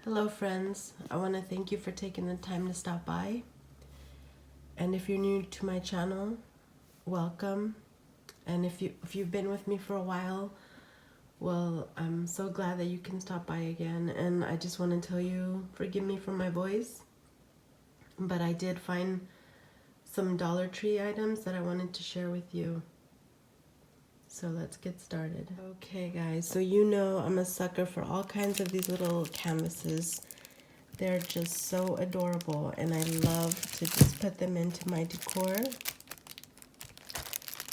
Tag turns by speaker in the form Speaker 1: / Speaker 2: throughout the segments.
Speaker 1: Hello friends, I want to thank you for taking the time to stop by. And if you're new to my channel, welcome. And if you've been with me for a while, well, I'm so glad that you can stop by again. And I just want to tell you, forgive me for my voice, but I did find some Dollar Tree items that I wanted to share with you. So let's get started. Okay guys, so you know I'm a sucker for all kinds of these little canvases. They're just so adorable and I love to just put them into my decor.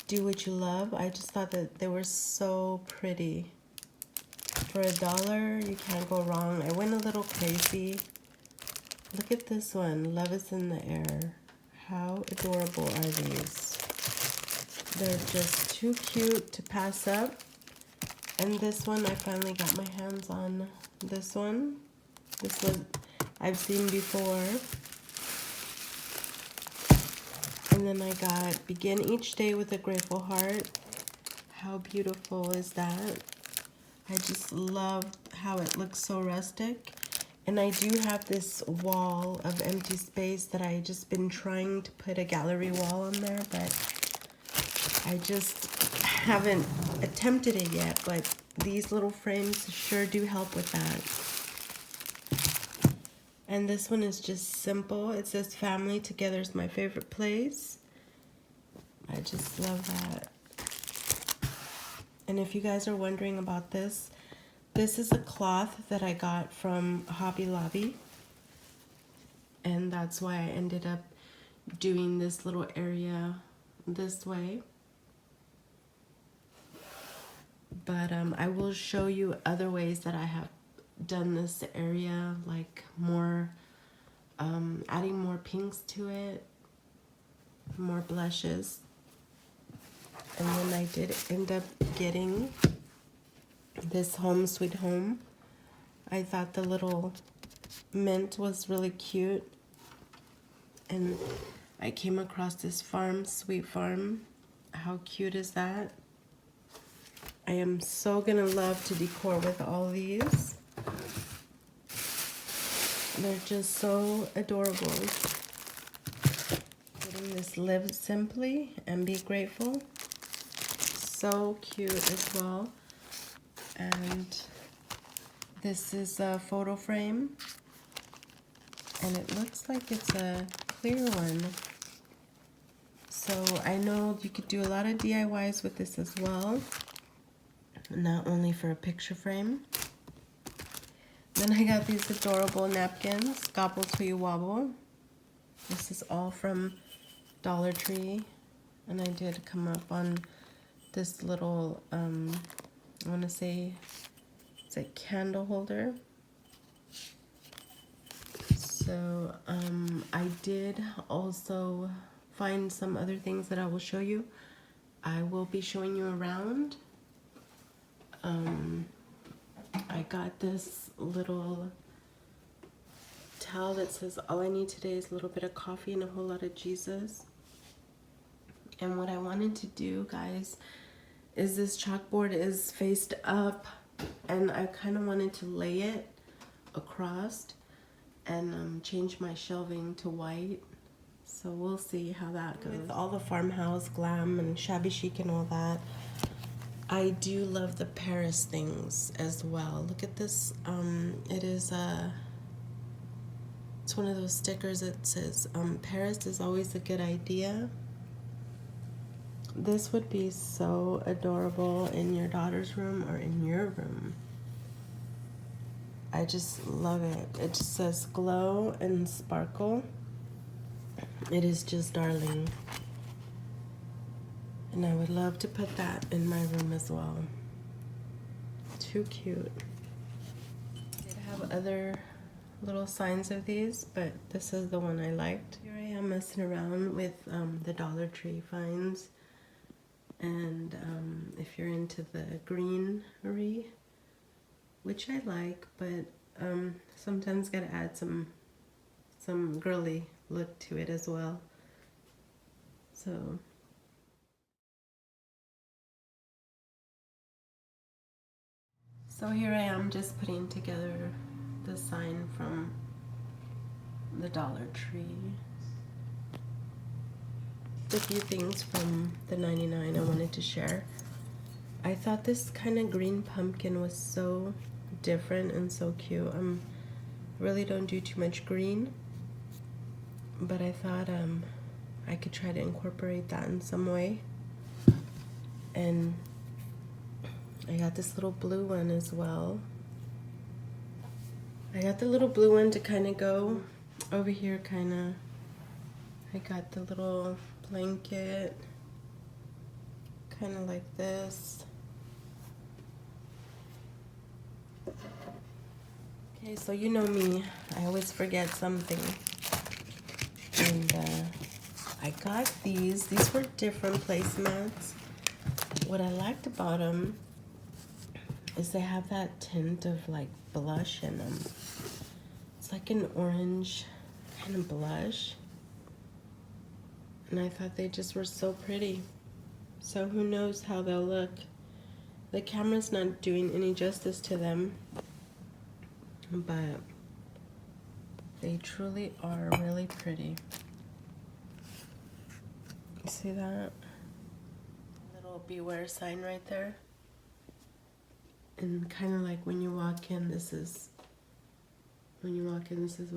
Speaker 1: Do what you love. I just thought that they were so pretty. For $1, you can't go wrong. I went a little crazy. Look at this one, Love is in the Air. How adorable are these? They're just too cute to pass up. And this one, I finally got my hands on this one. This one I've seen before. And then I got Begin Each Day with a Grateful Heart. How beautiful is that? I just love how it looks so rustic. And I do have this wall of empty space that I just been trying to put a gallery wall on there, but I just haven't attempted it yet, but these little frames sure do help with that. And this one is just simple. It says family together is my favorite place. I just love that. And if you guys are wondering about this, this is a cloth that I got from Hobby Lobby. And that's why I ended up doing this little area this way. But I will show you other ways that I have done this area, like more, adding more pinks to it, more blushes. And then I did end up getting this Home Sweet Home. I thought the little mint was really cute. And I came across this farm, Sweet Farm. How cute is that? I am so gonna love to decor with all these. They're just so adorable. Getting this Live Simply and Be Grateful. So cute as well. And this is a photo frame. And it looks like it's a clear one. So I know you could do a lot of DIYs with this as well. Not only for a picture frame. Then I got these adorable napkins, Gobble Till You Wobble. This is all from Dollar Tree. And I did come up on this little, I want to say, it's a candle holder. So I did also find some other things that I will show you. I will be showing you around. I got this little towel that says all I need today is a little bit of coffee and a whole lot of Jesus. And what I wanted to do, guys, is this chalkboard is faced up and I kind of wanted to lay it across and change my shelving to white. So we'll see how that goes. With all the farmhouse glam and shabby chic and all that, I do love the Paris things as well. Look at this. It is it's one of those stickers that says Paris is always a good idea. This would be so adorable in your daughter's room or in your room. I just love it. It just says glow and sparkle. It is just darling. And I would love to put that in my room as well. Too cute. I did have other little signs of these, but this is the one I liked. Here I am messing around with the Dollar Tree finds. And if you're into the greenery, which I like, but sometimes gotta add some girly look to it as well. So here I am just putting together the sign from the Dollar Tree. A few things from the 99 I wanted to share. I thought this kind of green pumpkin was so different and so cute. Really don't do too much green, but I thought I could try to incorporate that in some way. And I got this little blue one as well. I got the little blue one to kind of go over here, kind of. I got the little blanket, kind of like this. Okay, so you know me, I always forget something. And I got these. These were different placemats. What I liked about them is they have that tint of like blush in them. It's like an orange kind of blush. And I thought they just were so pretty. So who knows how they'll look. The camera's not doing any justice to them, but they truly are really pretty. You see that? Little beware sign right there. And kind of like when you walk in, this is what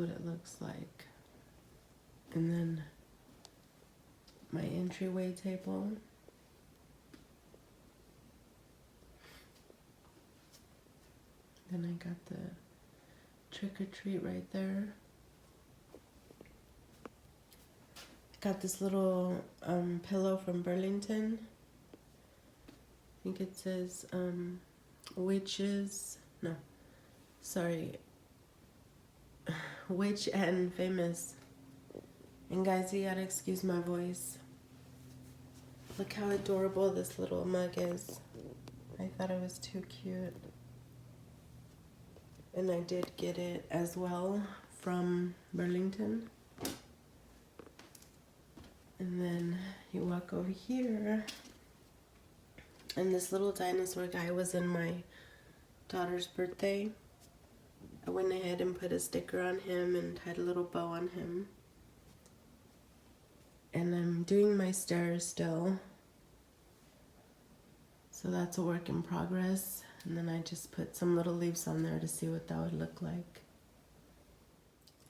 Speaker 1: it looks like. And then my entryway table. Then I got the trick or treat right there. Got this little pillow from Burlington. I think it says Witch and Famous. And guys, you gotta excuse my voice. Look how adorable this little mug is. I thought it was too cute. And I did get it as well from Burlington. And then you walk over here, and this little dinosaur guy was in my daughter's birthday. I went ahead and put a sticker on him and tied a little bow on him. And I'm doing my stairs still, so that's a work in progress. And then I just put some little leaves on there to see what that would look like.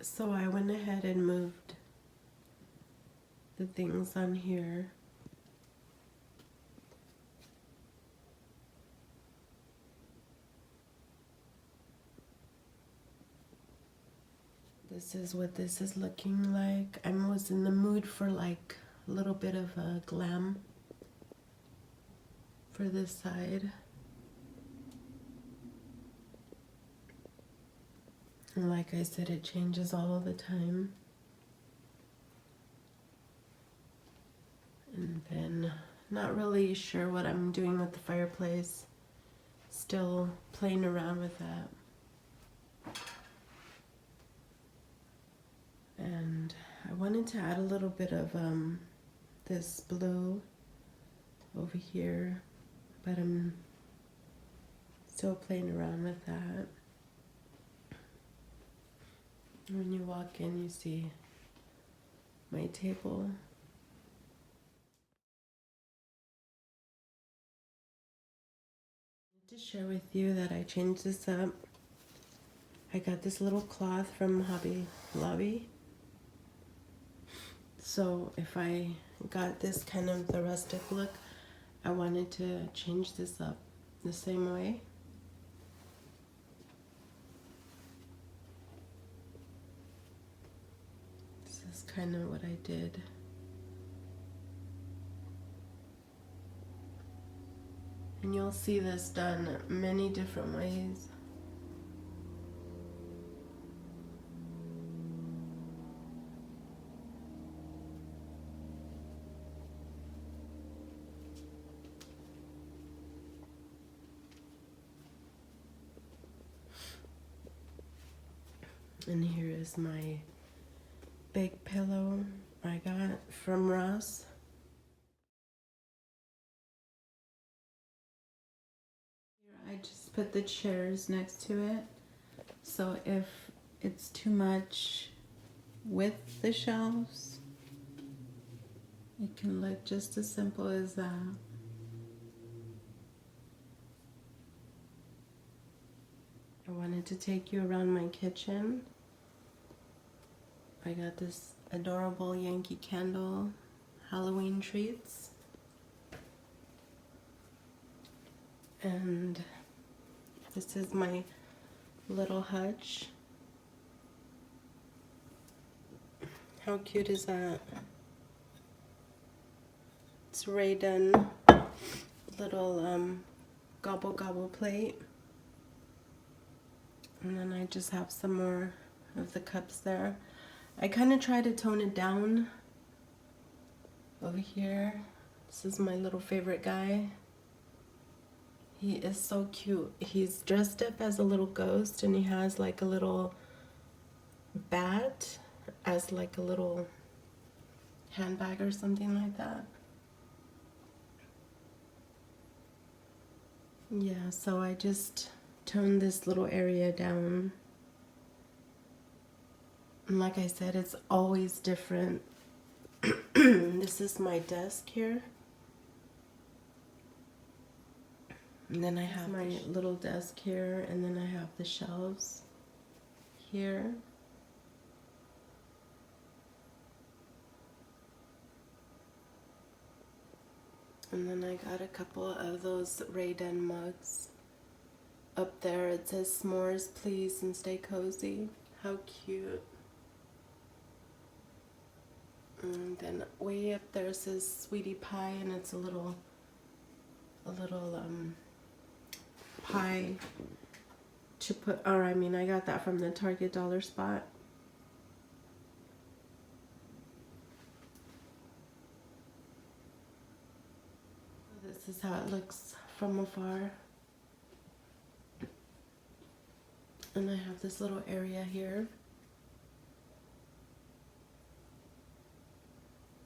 Speaker 1: So I went ahead and moved the things on here. This is what this is looking like. I was in the mood for like a little bit of a glam for this side. And like I said, it changes all the time. And then not really sure what I'm doing with the fireplace. Still playing around with that. And I wanted to add a little bit of this blue over here, but I'm still playing around with that. When you walk in, you see my table. To share with you that I changed this up. I got this little cloth from Hobby Lobby. So if I got this kind of the rustic look, I wanted to change this up the same way. This is kind of what I did. And you'll see this done many different ways. And here is my big pillow I got from Ross. Here I just put the chairs next to it. So if it's too much with the shelves, it can look just as simple as that. I wanted to take you around my kitchen. I got this adorable Yankee Candle Halloween treats. And this is my little hutch. How cute is that? It's Ray Dunn little gobble gobble plate. And then I just have some more of the cups there. I kind of try to tone it down over here. This is my little favorite guy. He is so cute. He's dressed up as a little ghost, and he has like a little bat as like a little handbag or something like that. Yeah, so I just toned this little area down. And like I said, it's always different. This is my desk here. And then I have my little desk here, and then I have the shelves here. And then I got a couple of those Ray Dunn mugs. Up there it says s'mores please and stay cozy. How cute. And then way up there says sweetie pie, and it's a little pie to put, or I mean I got that from the Target dollar spot. This is how it looks from afar. And I have this little area here.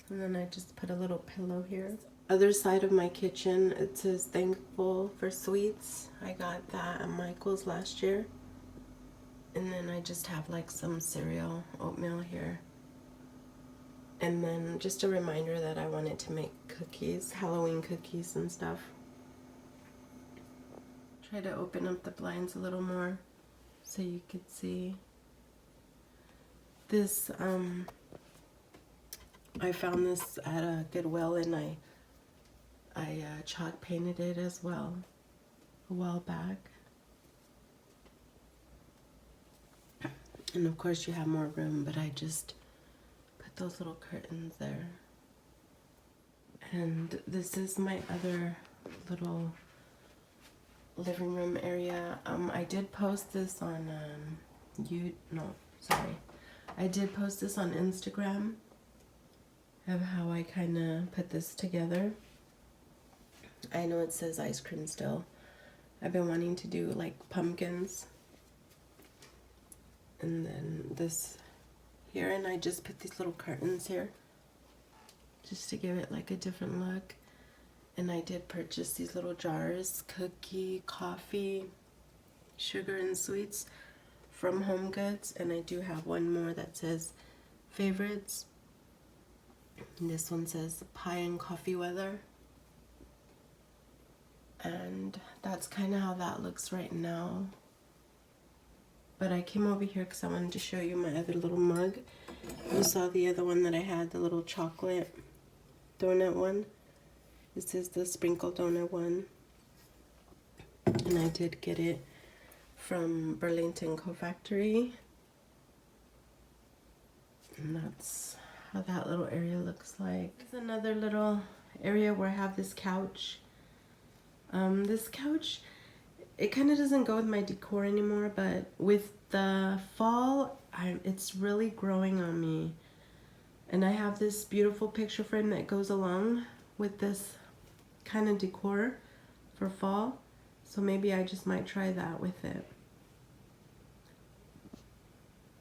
Speaker 1: And then I just put a little pillow here. Other side of my kitchen, it says thankful for sweets. I got that at Michael's last year. And then I just have like some cereal, oatmeal here. And then just a reminder that I wanted to make cookies, Halloween cookies and stuff. Try to open up the blinds a little more so you could see. This, I found this at a Goodwill, and I chalk painted it as well a while back. And of course you have more room, but I just put those little curtains there. And this is my other little living room area. I did post this on I did post this on Instagram of how I kind of put this together. I know it says ice cream still. I've been wanting to do like pumpkins. And then this here, and I just put these little curtains here just to give it like a different look. And I did purchase these little jars, cookie, coffee, sugar and sweets from Home Goods. And I do have one more that says favorites. And this one says pie and coffee weather. And that's kind of how that looks right now. But I came over here because I wanted to show you my other little mug. You saw the other one that I had, the little chocolate donut one. This is the sprinkle donut one. And I did get it from Burlington Co-Factory. And that's how that little area looks like. There's another little area where I have this couch. This couch, it kind of doesn't go with my decor anymore, but with the fall, it's really growing on me. And I have this beautiful picture frame that goes along with this kind of decor for fall. So maybe I just might try that with it.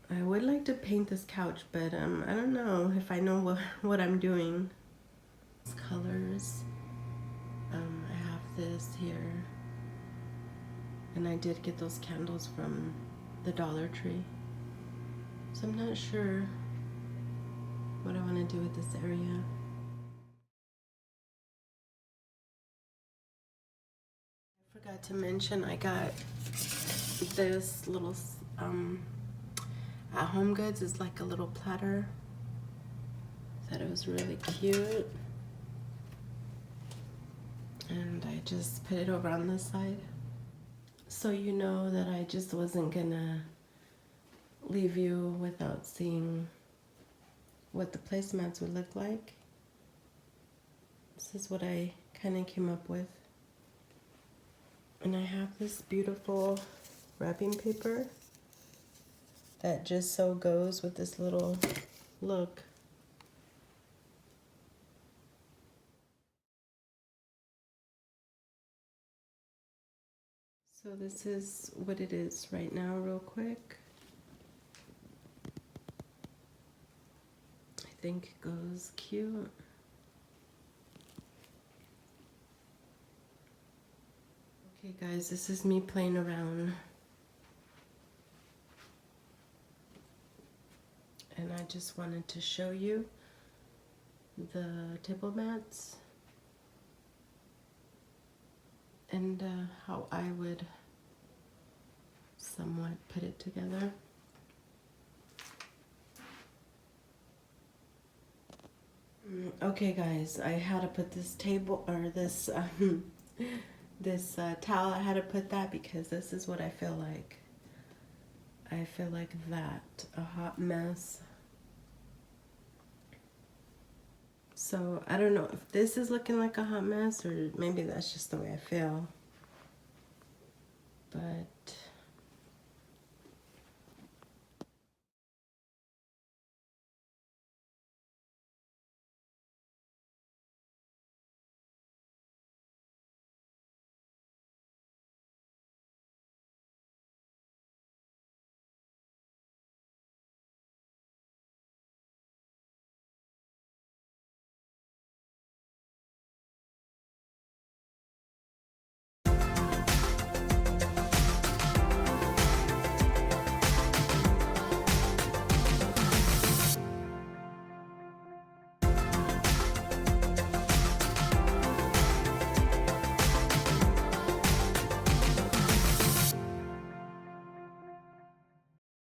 Speaker 1: I would like to paint this couch, but I don't know if I know what I'm doing. Colors. I have this here. And I did get those candles from the Dollar Tree. So I'm not sure what I want to do with this area. I forgot to mention I got this little at Home Goods. It's like a little platter. Thought it was really cute. And I just put it over on this side. So you know that I just wasn't gonna leave you without seeing what the placemats would look like. This is what I kind of came up with. And I have this beautiful wrapping paper that just so goes with this little look. So this is what it is right now, real quick. I think it goes cute. Okay guys, this is me playing around. And I just wanted to show you the table mats and how I would somewhat put it together. Okay guys, I had to put this table, or this this towel, I had to put that because this is what I feel like. I feel like that, a hot mess. So I don't know if this is looking like a hot mess, or maybe that's just the way I feel. But